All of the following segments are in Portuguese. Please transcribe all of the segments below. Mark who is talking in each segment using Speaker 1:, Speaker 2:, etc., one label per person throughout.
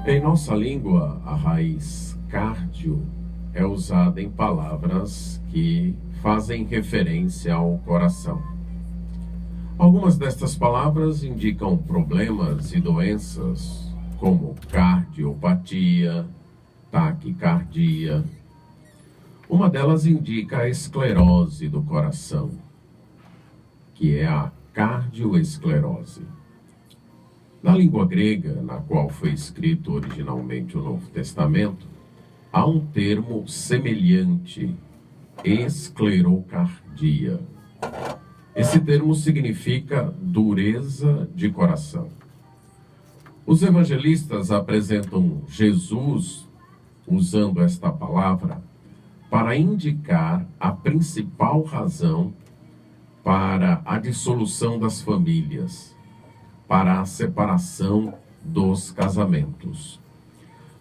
Speaker 1: Em nossa língua, a raiz cardio é usada em palavras que fazem referência ao coração. Algumas destas palavras indicam problemas e doenças, como cardiopatia, taquicardia. Uma delas indica a esclerose do coração, que é a cardioesclerose. Na língua grega, na qual foi escrito originalmente o Novo Testamento, há um termo semelhante, esclerocardia. Esse termo significa dureza de coração. Os evangelistas apresentam Jesus usando esta palavra para indicar a principal razão para a dissolução das famílias, para a separação dos casamentos.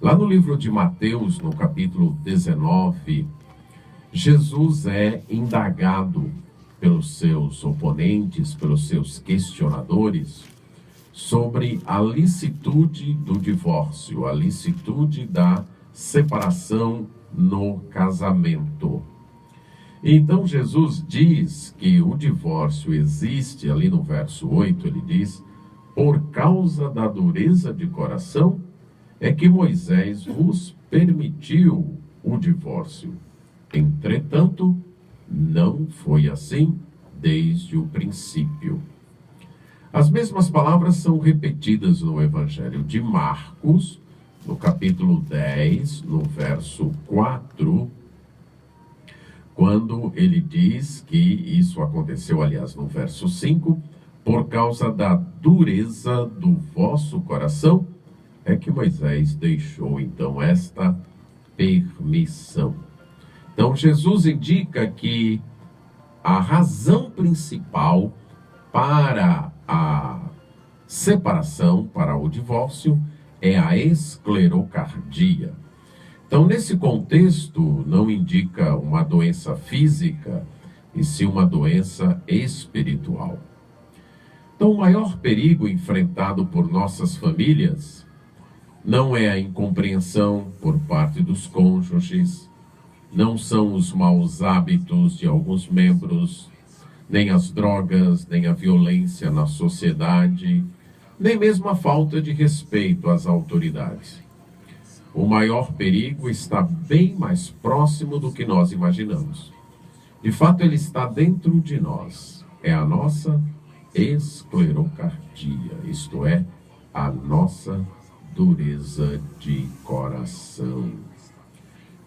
Speaker 1: Lá no livro de Mateus, no capítulo 19, Jesus é indagado pelos seus oponentes, pelos seus questionadores, sobre a licitude do divórcio, a licitude da separação no casamento. Então Jesus diz que o divórcio existe, ali no verso 8 ele diz: por causa da dureza de coração é que Moisés vos permitiu o divórcio. Entretanto, não foi assim desde o princípio. As mesmas palavras são repetidas no Evangelho de Marcos, no capítulo 10, no verso 4, quando ele diz que isso aconteceu, aliás, no verso 5, por causa da dureza do vosso coração, é que Moisés deixou, então, esta permissão. Então, Jesus indica que a razão principal para a separação, para o divórcio, é a esclerocardia. Então, nesse contexto, não indica uma doença física, e sim uma doença espiritual. Então, o maior perigo enfrentado por nossas famílias não é a incompreensão por parte dos cônjuges, não são os maus hábitos de alguns membros, nem as drogas, nem a violência na sociedade, nem mesmo a falta de respeito às autoridades. O maior perigo está bem mais próximo do que nós imaginamos. De fato, ele está dentro de nós. É a nossa esclerocardia, isto é, a nossa dureza de coração.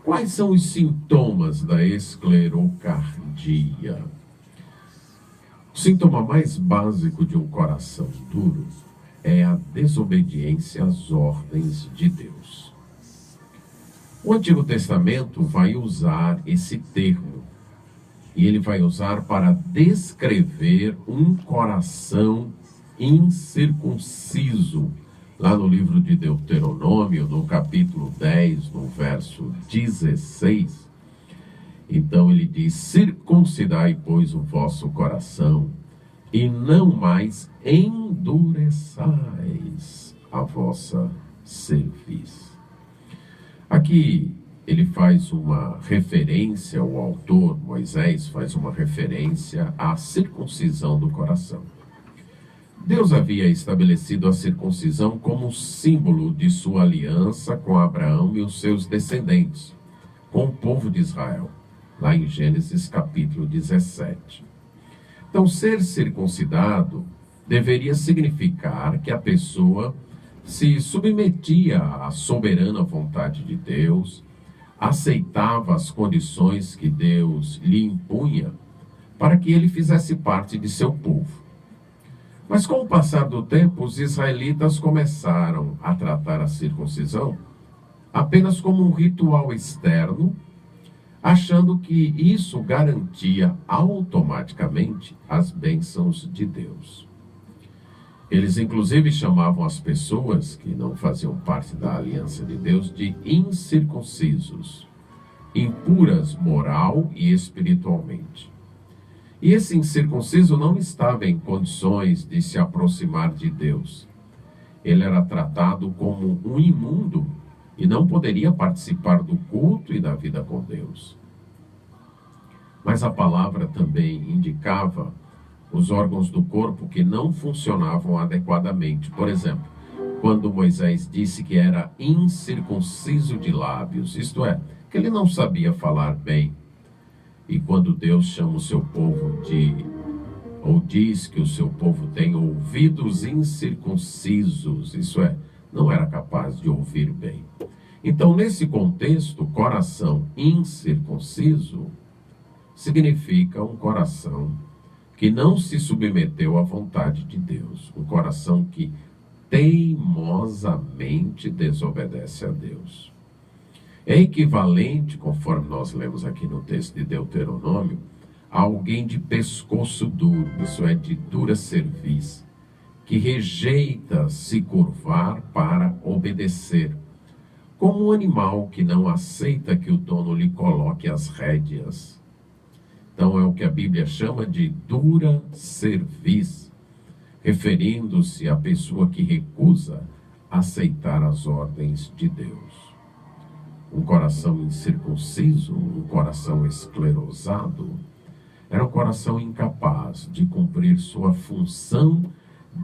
Speaker 1: Quais são os sintomas da esclerocardia? O sintoma mais básico de um coração duro é a desobediência às ordens de Deus. O Antigo Testamento vai usar esse termo, e ele vai usar para descrever um coração incircunciso. Lá no livro de Deuteronômio, no capítulo 10, no verso 16, então ele diz: circuncidai, pois, o vosso coração, e não mais endureçais a vossa cerviz. Aqui ele faz uma referência, o autor, Moisés, faz uma referência à circuncisão do coração. Deus havia estabelecido a circuncisão como símbolo de sua aliança com Abraão e os seus descendentes, com o povo de Israel, lá em Gênesis capítulo 17. Então, ser circuncidado deveria significar que a pessoa se submetia à soberana vontade de Deus, aceitava as condições que Deus lhe impunha para que ele fizesse parte de seu povo. Mas com o passar do tempo, os israelitas começaram a tratar a circuncisão apenas como um ritual externo, achando que isso garantia automaticamente as bênçãos de Deus. Eles inclusive chamavam as pessoas que não faziam parte da aliança de Deus de incircuncisos, impuras moral e espiritualmente. E esse incircunciso não estava em condições de se aproximar de Deus. ele era tratado como um imundo e não poderia participar do culto e da vida com Deus. Mas a palavra também indicava os órgãos do corpo que não funcionavam adequadamente. Por exemplo, quando Moisés disse que era incircunciso de lábios, isto é, que ele não sabia falar bem. E quando Deus chama o seu povo ou diz que o seu povo tem ouvidos incircuncisos, isso é, não era capaz de ouvir bem. Então, nesse contexto, coração incircunciso significa um coração que não se submeteu à vontade de Deus, um coração que teimosamente desobedece a Deus. É equivalente, conforme nós lemos aqui no texto de Deuteronômio, a alguém de pescoço duro, isso é, de dura cerviz, que rejeita se curvar para obedecer, como um animal que não aceita que o dono lhe coloque as rédeas. Então é o que a Bíblia chama de dura cerviz, referindo-se à pessoa que recusa aceitar as ordens de Deus. Um coração incircunciso, um coração esclerosado, era um coração incapaz de cumprir sua função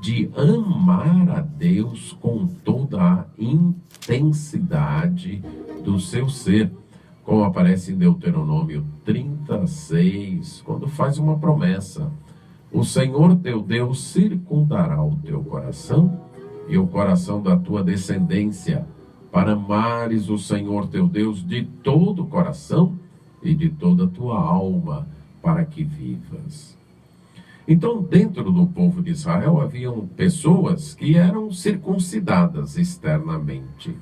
Speaker 1: de amar a Deus com toda a intensidade do seu ser, como aparece em Deuteronômio 36, quando faz uma promessa: o Senhor teu Deus circundará o teu coração e o coração da tua descendência, para amares o Senhor teu Deus de todo o coração e de toda a tua alma, para que vivas. Então, dentro do povo de Israel, haviam pessoas que eram circuncidadas externamente,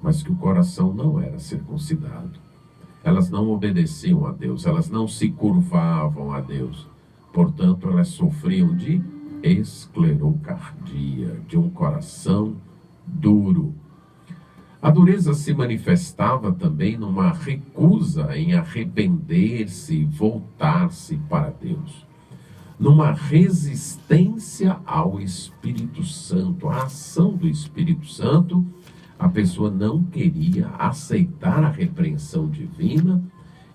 Speaker 1: mas que o coração não era circuncidado. Elas não obedeciam a Deus, elas não se curvavam a Deus. Portanto, elas sofriam de esclerocardia, de um coração duro. A dureza se manifestava também numa recusa em arrepender-se e voltar-se para Deus, numa resistência ao Espírito Santo, à ação do Espírito Santo. A pessoa não queria aceitar a repreensão divina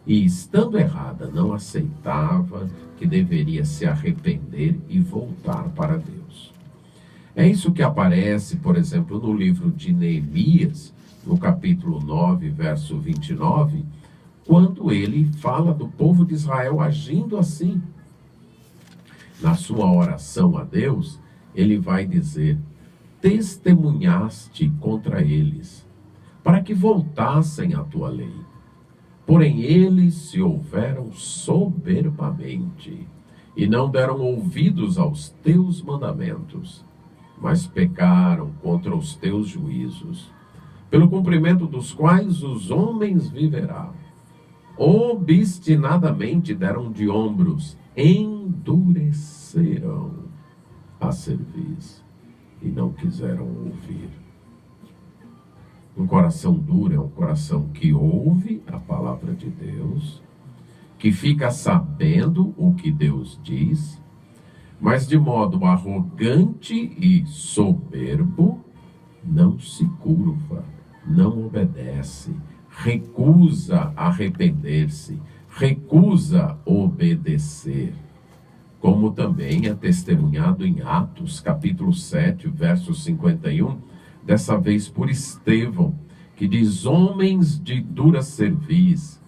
Speaker 1: e, estando errada, não aceitava que deveria se arrepender e voltar para Deus. É isso que aparece, por exemplo, no livro de Neemias, no capítulo 9, verso 29, quando ele fala do povo de Israel agindo assim. Na sua oração a Deus, ele vai dizer: testemunhaste contra eles, para que voltassem à tua lei. Porém eles se houveram soberbamente, e não deram ouvidos aos teus mandamentos, mas pecaram contra os teus juízos, pelo cumprimento dos quais os homens viverão. Obstinadamente deram de ombros, endureceram a cerviz e não quiseram ouvir. Um coração duro é um coração que ouve a palavra de Deus, que fica sabendo o que Deus diz, mas de modo arrogante e soberbo, não se curva, não obedece, recusa arrepender-se, recusa obedecer. Como também é testemunhado em Atos, capítulo 7, verso 51, dessa vez por Estevão, que diz: homens de dura cerviz,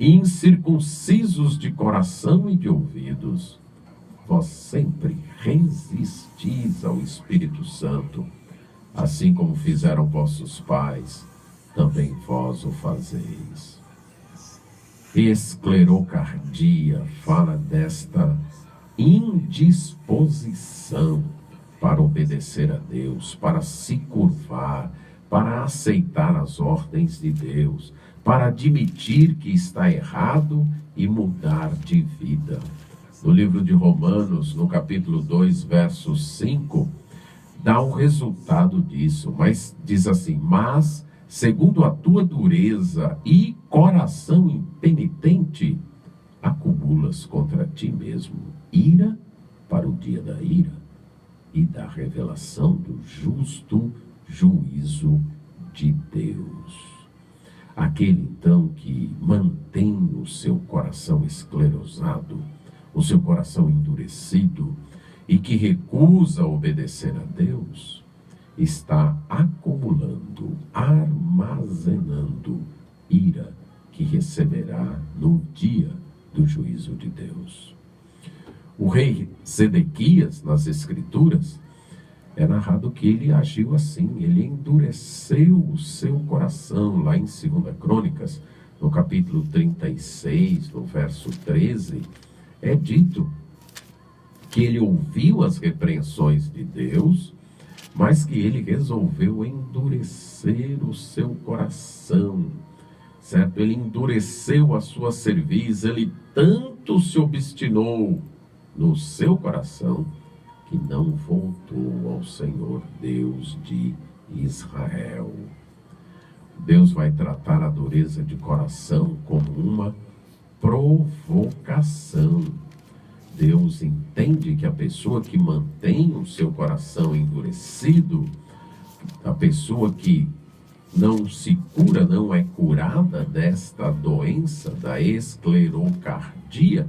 Speaker 1: incircuncisos de coração e de ouvidos, vós sempre resistis ao Espírito Santo, assim como fizeram vossos pais, também vós o fazeis. Esclerocardia fala desta indisposição para obedecer a Deus, para se curvar, para aceitar as ordens de Deus, para admitir que está errado e mudar de vida. No livro de Romanos, no capítulo 2, verso 5, dá o resultado disso, mas diz assim: mas, segundo a tua dureza e coração impenitente, acumulas contra ti mesmo ira para o dia da ira e da revelação do justo juízo de Deus. Aquele, então, que mantém o seu coração esclerosado, o seu coração endurecido e que recusa obedecer a Deus, está acumulando, armazenando ira que receberá no dia do juízo de Deus. O rei Zedequias, nas Escrituras, é narrado que ele agiu assim, ele endureceu o seu coração, lá em 2 Crônicas, no capítulo 36, no verso 13, é dito que ele ouviu as repreensões de Deus, mas que ele resolveu endurecer o seu coração, certo? Ele endureceu a sua cerviz, ele tanto se obstinou no seu coração, que não voltou ao Senhor Deus de Israel. Deus vai tratar a dureza de coração como uma provocação. Deus entende que a pessoa que mantém o seu coração endurecido, a pessoa que não se cura, não é curada desta doença, da esclerocardia,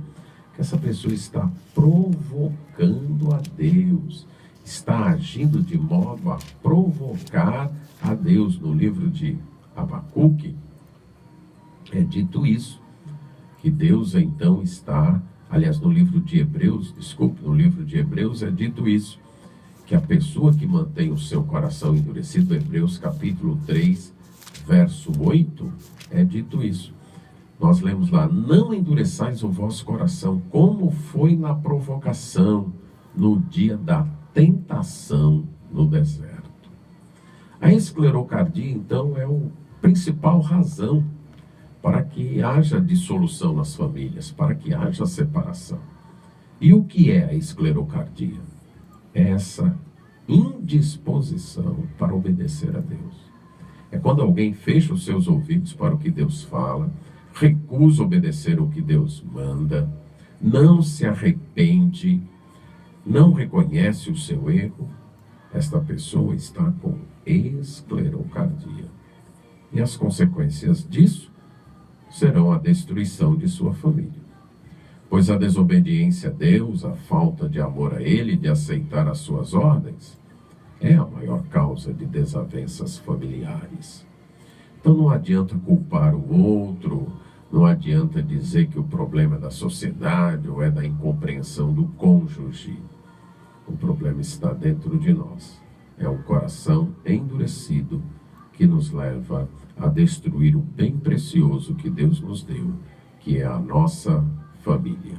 Speaker 1: que essa pessoa está provocando a Deus, está agindo de modo a provocar a Deus. No livro de Abacuque é dito isso, que Deus então está, aliás, no livro de Hebreus é dito isso, que a pessoa que mantém o seu coração endurecido, Hebreus capítulo 3, verso 8, é dito isso. Nós lemos lá: não endureçais o vosso coração, como foi na provocação, no dia da tentação no deserto. A esclerocardia, então, é a principal razão para que haja dissolução nas famílias, para que haja separação. E o que é a esclerocardia? É essa indisposição para obedecer a Deus. É quando alguém fecha os seus ouvidos para o que Deus fala, recusa obedecer o que Deus manda, não se arrepende, não reconhece o seu erro. Esta pessoa está com esclerocardia. E as consequências disso serão a destruição de sua família. Pois a desobediência a Deus, a falta de amor a Ele, de aceitar as suas ordens, é a maior causa de desavenças familiares. Então não adianta culpar o outro, não adianta dizer que o problema é da sociedade ou é da incompreensão do cônjuge. O problema está dentro de nós. É um coração endurecido que nos leva a destruir o bem precioso que Deus nos deu, que é a nossa família.